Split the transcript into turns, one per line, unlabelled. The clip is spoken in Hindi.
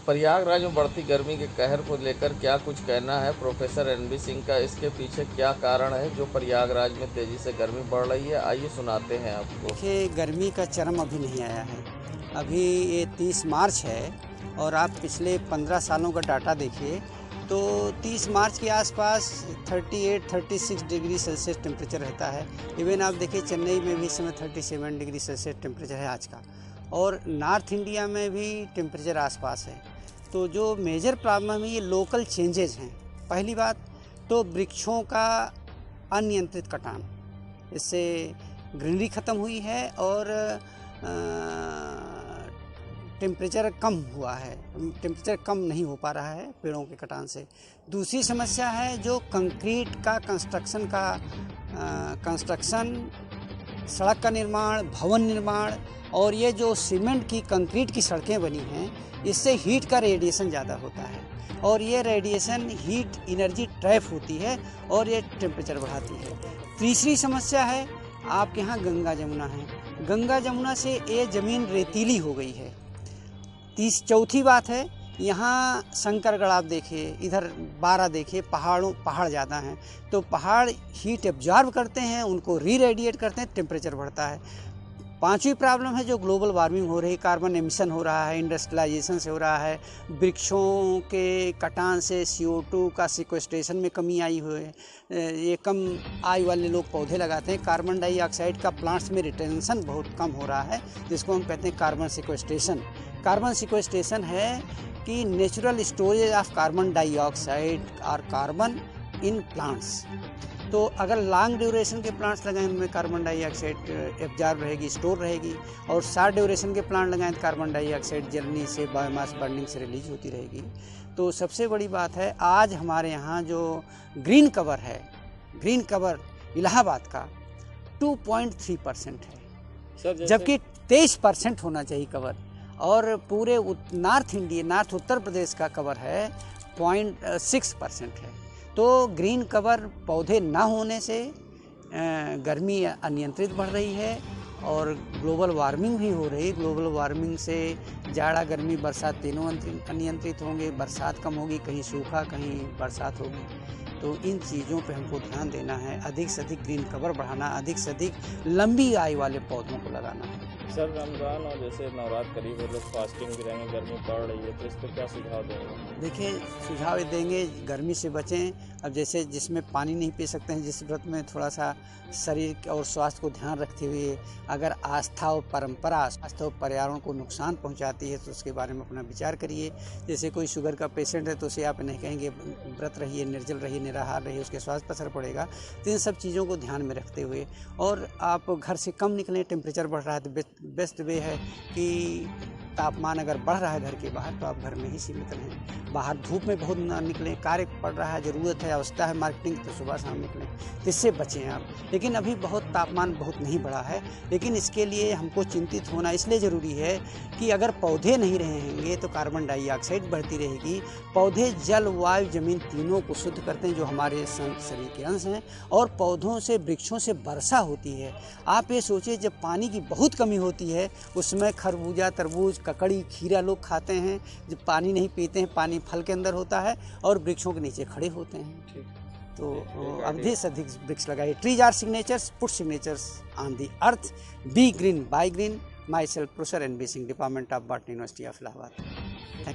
प्रयागराज में बढ़ती गर्मी के कहर को लेकर क्या कुछ कहना है प्रोफेसर एनबी सिंह का? इसके पीछे क्या कारण है जो प्रयागराज में तेजी से गर्मी बढ़ रही है? आइए सुनाते हैं आपको।
देखिए, गर्मी का चरम अभी नहीं आया है। अभी ये 30 मार्च है और आप पिछले 15 सालों का डाटा देखिए तो 30 मार्च के आसपास 38-36 डिग्री सेल्सियस टेम्परेचर रहता है। इवन आप देखिए चेन्नई में भी इस समय 37 डिग्री सेल्सियस टेम्परेचर है आज का, और नॉर्थ इंडिया में भी टेम्परेचर आसपास है। तो जो मेजर प्रॉब्लम है ये लोकल चेंजेस हैं। पहली बात तो वृक्षों का अनियंत्रित कटान, इससे ग्रीनरी ख़त्म हुई है और टेम्परेचर कम हुआ है, टेम्परेचर कम नहीं हो पा रहा है पेड़ों के कटान से। दूसरी समस्या है जो कंक्रीट का कंस्ट्रक्शन, सड़क का निर्माण, भवन निर्माण, और ये जो सीमेंट की कंक्रीट की सड़कें बनी हैं इससे हीट का रेडिएशन ज़्यादा होता है और ये रेडिएशन हीट एनर्जी ट्रैप होती है और ये टेम्परेचर बढ़ाती है। तीसरी समस्या है आपके यहाँ गंगा जमुना है, गंगा जमुना से ये ज़मीन रेतीली हो गई है। चौथी बात है यहाँ शंकरगढ़ आप देखिए, इधर 12 देखिए, पहाड़ ज़्यादा हैं तो पहाड़ हीट एब्जॉर्ब करते हैं, उनको री-रेडिएट करते हैं, टेम्परेचर बढ़ता है। पांचवी प्रॉब्लम है जो ग्लोबल वार्मिंग हो रही, कार्बन एमिशन हो रहा है, इंडस्ट्रियलाइजेशन से हो रहा है, वृक्षों के कटान से CO2 का सिक्वेस्ट्रेशन में कमी आई हुई है। ये कम आयु वाले लोग पौधे लगाते हैं, कार्बन डाइऑक्साइड का प्लांट्स में रिटेंशन बहुत कम हो रहा है, जिसको हम कहते हैं कार्बन सिक्वेस्ट्रेशन। कार्बन सिक्वेस्ट्रेशन है कि natural storage of carbon dioxide और कार्बन इन प्लांट्स। तो अगर लॉन्ग ड्यूरेशन के प्लांट्स लगाएं उनमें कार्बन डाइऑक्साइड एब्जॉर्ब रहेगी, स्टोर रहेगी, और शॉर्ट ड्यूरेशन के प्लांट लगाएं तो कार्बन डाइऑक्साइड जलने से, बायोमास बर्निंग से रिलीज होती रहेगी। तो सबसे बड़ी बात है आज हमारे यहाँ जो ग्रीन कवर है, ग्रीन कवर इलाहाबाद का 2.3% है, जबकि 23% होना चाहिए कवर, और पूरे नॉर्थ उत्तर प्रदेश का कवर है 0.6% है। तो ग्रीन कवर पौधे ना होने से गर्मी अनियंत्रित बढ़ रही है और ग्लोबल वार्मिंग भी हो रही है। ग्लोबल वार्मिंग से जाड़ा, गर्मी, बरसात तीनों अनियंत्रित होंगे, बरसात कम होगी, कहीं सूखा कहीं बरसात होगी। तो इन चीज़ों पे हमको ध्यान देना है, अधिक से अधिक ग्रीन कवर बढ़ाना, अधिक से अधिक लंबी आयु वाले पौधों को लगाना है।
सर, रमज़ान और जैसे नवरात्र करीब है, लोग फास्टिंग भी रहेंगे, गर्मी बढ़ रही है, तो इस पर क्या सुझाव देंगे?
देखिए, सुझाव देंगे गर्मी से बचें। अब जैसे जिसमें पानी नहीं पी सकते हैं, जिस व्रत में थोड़ा सा शरीर और स्वास्थ्य को ध्यान रखते हुए अगर आस्था और परंपरा स्वास्थ्य और पर्यावरण को नुकसान पहुंचाती है तो उसके बारे में अपना विचार करिए। जैसे कोई शुगर का पेशेंट है तो उसे आप नहीं कहेंगे व्रत रहिए, निर्जल रहिए, निराहार रहिए, उसके स्वास्थ्य पर असर पड़ेगा। तो इन सब चीज़ों को ध्यान में रखते हुए, और आप घर से कम निकलें, टेम्परेचर बढ़ रहा है तो बेस्ट वे है कि तापमान अगर बढ़ रहा है घर के बाहर तो आप घर में ही सीमित रहें। बाहर धूप में बहुत ना निकलें, कार्य पड़ रहा है, ज़रूरत है, आवश्यकता है मार्केटिंग, तो सुबह शाम निकलें, तो इससे बचें आप। लेकिन अभी तापमान बहुत नहीं बढ़ा है, लेकिन इसके लिए हमको चिंतित होना इसलिए ज़रूरी है कि अगर पौधे नहीं रहेंगे तो कार्बन डाइऑक्साइड बढ़ती रहेगी। पौधे जल, वायु, ज़मीन तीनों को शुद्ध करते हैं जो हमारे शरीर के अंश हैं, और पौधों से, वृक्षों से वर्षा होती है। आप ये सोचिए जब पानी की बहुत कमी होती है उसमें खरबूजा, तरबूज, ककड़ी, खीरा लोग खाते हैं, जब पानी नहीं पीते हैं, पानी फल के अंदर होता है और वृक्षों के नीचे खड़े होते हैं। तो अधिक से अधिक वृक्ष लगाइए। Trees are signatures, put signatures on the earth, be green buy green. My self professor NB Singh, department of botany, university of Allahabad.